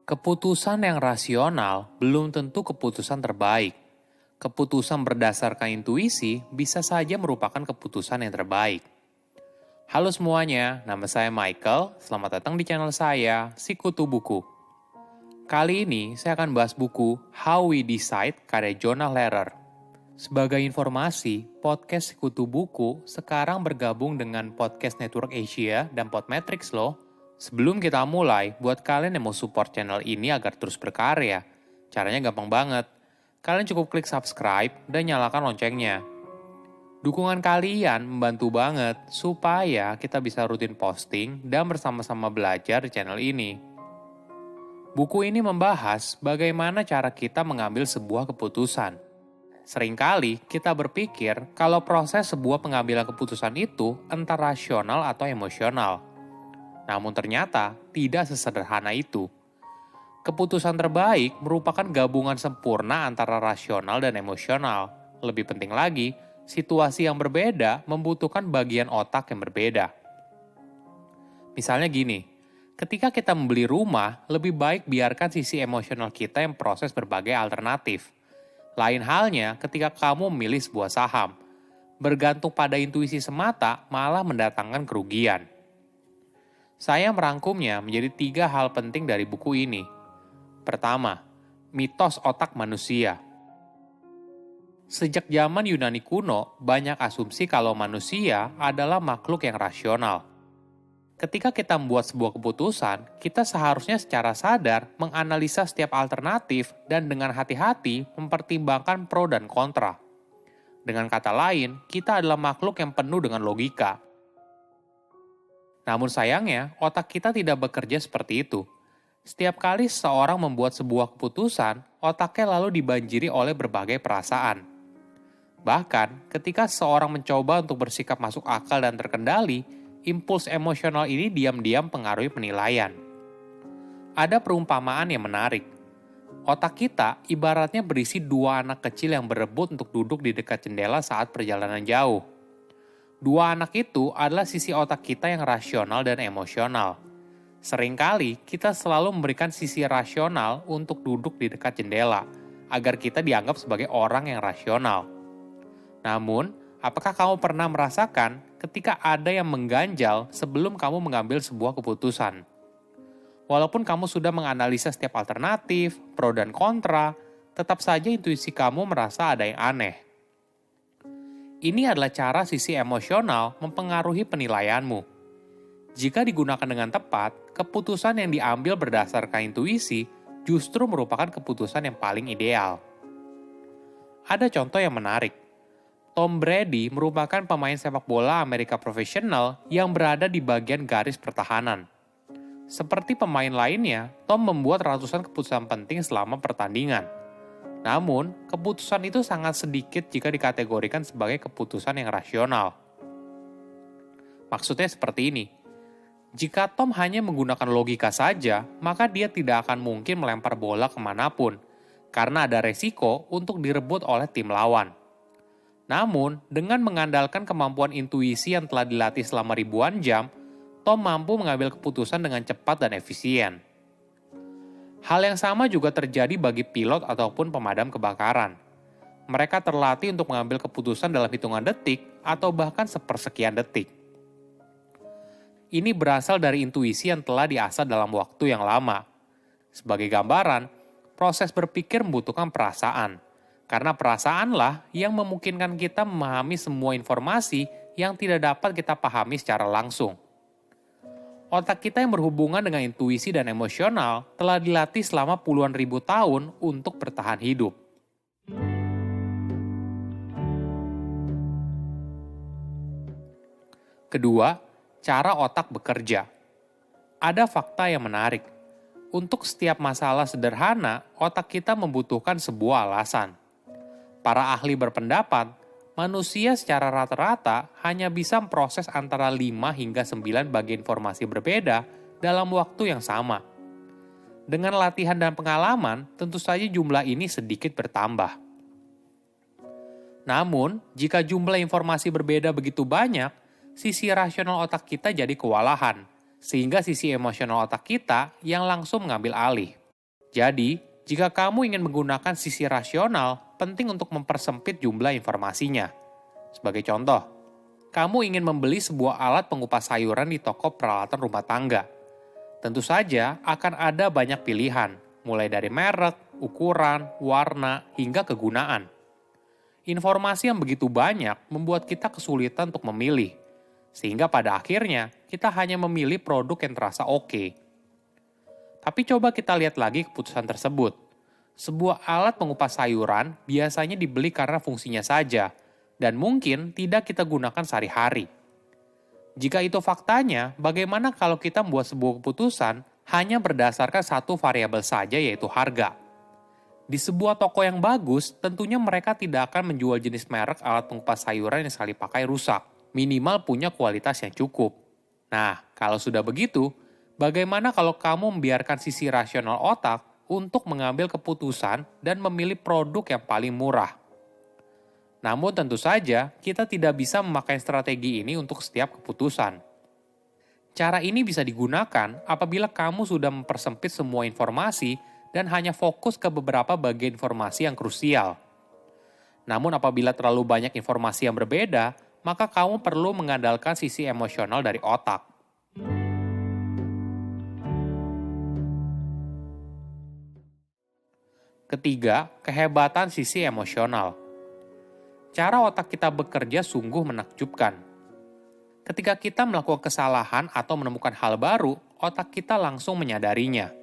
Keputusan yang rasional belum tentu keputusan terbaik. Keputusan berdasarkan intuisi bisa saja merupakan keputusan yang terbaik. Halo semuanya, nama saya Michael. Selamat datang di channel saya, Sikutu Buku. Kali ini saya akan bahas buku How We Decide karya Jonah Lehrer. Sebagai informasi, podcast Sikutu Buku sekarang bergabung dengan Podcast Network Asia dan Podmetrics loh. Sebelum kita mulai, buat kalian yang mau support channel ini agar terus berkarya, caranya gampang banget. Kalian cukup klik subscribe dan nyalakan loncengnya. Dukungan kalian membantu banget supaya kita bisa rutin posting dan bersama-sama belajar di channel ini. Buku ini membahas bagaimana cara kita mengambil sebuah keputusan. Seringkali kita berpikir kalau proses sebuah pengambilan keputusan itu entah rasional atau emosional. Namun ternyata tidak sesederhana itu. Keputusan terbaik merupakan gabungan sempurna antara rasional dan emosional. Lebih penting lagi, situasi yang berbeda membutuhkan bagian otak yang berbeda. Misalnya gini, ketika kita membeli rumah, lebih baik biarkan sisi emosional kita yang proses berbagai alternatif. Lain halnya ketika kamu memilih sebuah saham. Bergantung pada intuisi semata malah mendatangkan kerugian. Saya merangkumnya menjadi 3 hal penting dari buku ini. Pertama, mitos otak manusia. Sejak zaman Yunani kuno, banyak asumsi kalau manusia adalah makhluk yang rasional. Ketika kita membuat sebuah keputusan, kita seharusnya secara sadar menganalisa setiap alternatif dan dengan hati-hati mempertimbangkan pro dan kontra. Dengan kata lain, kita adalah makhluk yang penuh dengan logika. Namun sayangnya, otak kita tidak bekerja seperti itu. Setiap kali seseorang membuat sebuah keputusan, otaknya lalu dibanjiri oleh berbagai perasaan. Bahkan, ketika seseorang mencoba untuk bersikap masuk akal dan terkendali, impuls emosional ini diam-diam pengaruhi penilaian. Ada perumpamaan yang menarik. Otak kita ibaratnya berisi 2 anak kecil yang berebut untuk duduk di dekat jendela saat perjalanan jauh. 2 anak itu adalah sisi otak kita yang rasional dan emosional. Seringkali kita selalu memberikan sisi rasional untuk duduk di dekat jendela, agar kita dianggap sebagai orang yang rasional. Namun, apakah kamu pernah merasakan ketika ada yang mengganjal sebelum kamu mengambil sebuah keputusan? Walaupun kamu sudah menganalisa setiap alternatif, pro dan kontra, tetap saja intuisi kamu merasa ada yang aneh. Ini adalah cara sisi emosional mempengaruhi penilaianmu. Jika digunakan dengan tepat, keputusan yang diambil berdasarkan intuisi justru merupakan keputusan yang paling ideal. Ada contoh yang menarik. Tom Brady merupakan pemain sepak bola Amerika profesional yang berada di bagian garis pertahanan. Seperti pemain lainnya, Tom membuat ratusan keputusan penting selama pertandingan. Namun, keputusan itu sangat sedikit jika dikategorikan sebagai keputusan yang rasional. Maksudnya seperti ini. Jika Tom hanya menggunakan logika saja, maka dia tidak akan mungkin melempar bola kemanapun, karena ada resiko untuk direbut oleh tim lawan. Namun, dengan mengandalkan kemampuan intuisi yang telah dilatih selama ribuan jam, Tom mampu mengambil keputusan dengan cepat dan efisien. Hal yang sama juga terjadi bagi pilot ataupun pemadam kebakaran. Mereka terlatih untuk mengambil keputusan dalam hitungan detik atau bahkan sepersekian detik. Ini berasal dari intuisi yang telah diasah dalam waktu yang lama. Sebagai gambaran, proses berpikir membutuhkan perasaan, karena perasaanlah yang memungkinkan kita memahami semua informasi yang tidak dapat kita pahami secara langsung. Otak kita yang berhubungan dengan intuisi dan emosional telah dilatih selama puluhan ribu tahun untuk bertahan hidup. Kedua, cara otak bekerja. Ada fakta yang menarik. Untuk setiap masalah sederhana, otak kita membutuhkan sebuah alasan. Para ahli berpendapat, manusia secara rata-rata hanya bisa memproses antara 5 hingga 9 bagian informasi berbeda dalam waktu yang sama. Dengan latihan dan pengalaman, tentu saja jumlah ini sedikit bertambah. Namun, jika jumlah informasi berbeda begitu banyak, sisi rasional otak kita jadi kewalahan, sehingga sisi emosional otak kita yang langsung mengambil alih. Jadi, jika kamu ingin menggunakan sisi rasional, penting untuk mempersempit jumlah informasinya. Sebagai contoh, kamu ingin membeli sebuah alat pengupas sayuran di toko peralatan rumah tangga. Tentu saja akan ada banyak pilihan, mulai dari merek, ukuran, warna, hingga kegunaan. Informasi yang begitu banyak membuat kita kesulitan untuk memilih, sehingga pada akhirnya kita hanya memilih produk yang terasa oke. Tapi coba kita lihat lagi keputusan tersebut. Sebuah alat pengupas sayuran biasanya dibeli karena fungsinya saja, dan mungkin tidak kita gunakan sehari-hari. Jika itu faktanya, bagaimana kalau kita membuat sebuah keputusan hanya berdasarkan satu variabel saja, yaitu harga? Di sebuah toko yang bagus, tentunya mereka tidak akan menjual jenis merek alat pengupas sayuran yang sekali pakai rusak. Minimal punya kualitas yang cukup. Nah, kalau sudah begitu, bagaimana kalau kamu membiarkan sisi rasional otak untuk mengambil keputusan dan memilih produk yang paling murah? Namun tentu saja, kita tidak bisa memakai strategi ini untuk setiap keputusan. Cara ini bisa digunakan apabila kamu sudah mempersempit semua informasi dan hanya fokus ke beberapa bagian informasi yang krusial. Namun apabila terlalu banyak informasi yang berbeda, maka kamu perlu mengandalkan sisi emosional dari otak. Ketiga, kehebatan sisi emosional. Cara otak kita bekerja sungguh menakjubkan. Ketika kita melakukan kesalahan atau menemukan hal baru, otak kita langsung menyadarinya.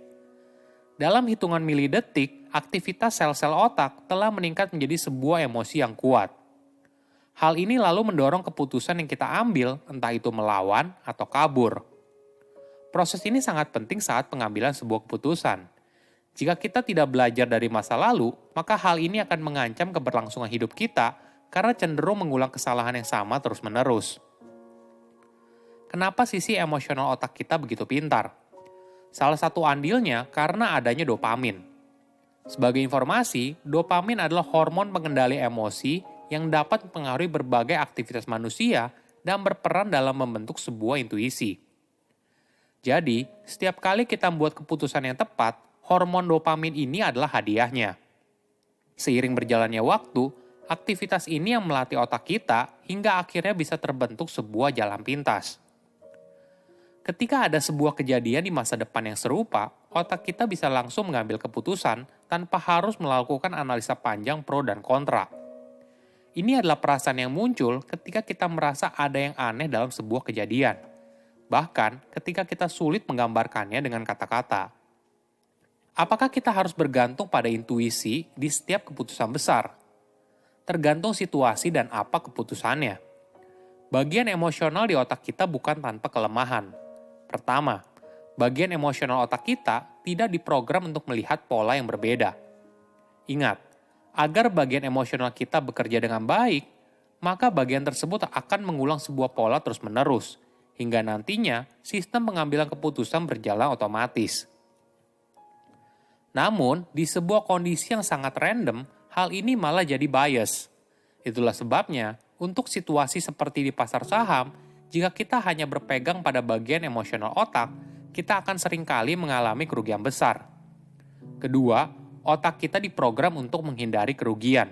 Dalam hitungan milidetik, aktivitas sel-sel otak telah meningkat menjadi sebuah emosi yang kuat. Hal ini lalu mendorong keputusan yang kita ambil, entah itu melawan atau kabur. Proses ini sangat penting saat pengambilan sebuah keputusan. Jika kita tidak belajar dari masa lalu, maka hal ini akan mengancam keberlangsungan hidup kita karena cenderung mengulang kesalahan yang sama terus-menerus. Kenapa sisi emosional otak kita begitu pintar? Salah satu andilnya karena adanya dopamin. Sebagai informasi, dopamin adalah hormon pengendali emosi yang dapat mempengaruhi berbagai aktivitas manusia dan berperan dalam membentuk sebuah intuisi. Jadi, setiap kali kita membuat keputusan yang tepat, hormon dopamin ini adalah hadiahnya. Seiring berjalannya waktu, aktivitas ini yang melatih otak kita hingga akhirnya bisa terbentuk sebuah jalan pintas. Ketika ada sebuah kejadian di masa depan yang serupa, otak kita bisa langsung mengambil keputusan tanpa harus melakukan analisa panjang pro dan kontra. Ini adalah perasaan yang muncul ketika kita merasa ada yang aneh dalam sebuah kejadian. Bahkan ketika kita sulit menggambarkannya dengan kata-kata. Apakah kita harus bergantung pada intuisi di setiap keputusan besar? Tergantung situasi dan apa keputusannya. Bagian emosional di otak kita bukan tanpa kelemahan. Pertama, bagian emosional otak kita tidak diprogram untuk melihat pola yang berbeda. Ingat, agar bagian emosional kita bekerja dengan baik, maka bagian tersebut akan mengulang sebuah pola terus-menerus, hingga nantinya sistem pengambilan keputusan berjalan otomatis. Namun, di sebuah kondisi yang sangat random, hal ini malah jadi bias. Itulah sebabnya, untuk situasi seperti di pasar saham, jika kita hanya berpegang pada bagian emosional otak, kita akan seringkali mengalami kerugian besar. Kedua, otak kita diprogram untuk menghindari kerugian.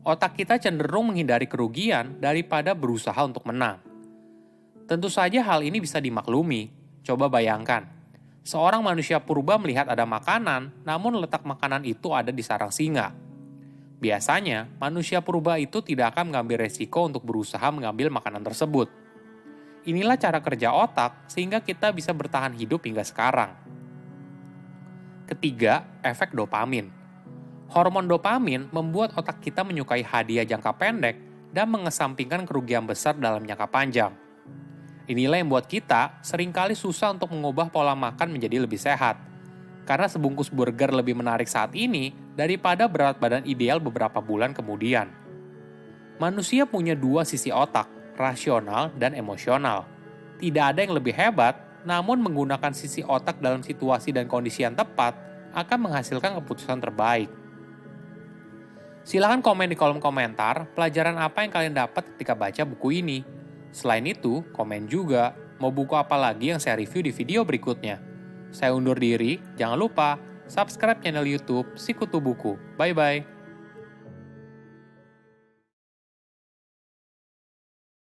Otak kita cenderung menghindari kerugian daripada berusaha untuk menang. Tentu saja hal ini bisa dimaklumi. Coba bayangkan, seorang manusia purba melihat ada makanan, namun letak makanan itu ada di sarang singa. Biasanya, manusia purba itu tidak akan mengambil resiko untuk berusaha mengambil makanan tersebut. Inilah cara kerja otak sehingga kita bisa bertahan hidup hingga sekarang. Ketiga, efek dopamin. Hormon dopamin membuat otak kita menyukai hadiah jangka pendek dan mengesampingkan kerugian besar dalam jangka panjang. Inilah yang membuat kita seringkali susah untuk mengubah pola makan menjadi lebih sehat. Karena sebungkus burger lebih menarik saat ini daripada berat badan ideal beberapa bulan kemudian. Manusia punya dua sisi otak, rasional dan emosional. Tidak ada yang lebih hebat, namun menggunakan sisi otak dalam situasi dan kondisi yang tepat akan menghasilkan keputusan terbaik. Silahkan komen di kolom komentar pelajaran apa yang kalian dapat ketika baca buku ini. Selain itu, komen juga mau buku apa lagi yang saya review di video berikutnya. Saya undur diri, jangan lupa subscribe channel YouTube Sikutu Buku. Bye-bye.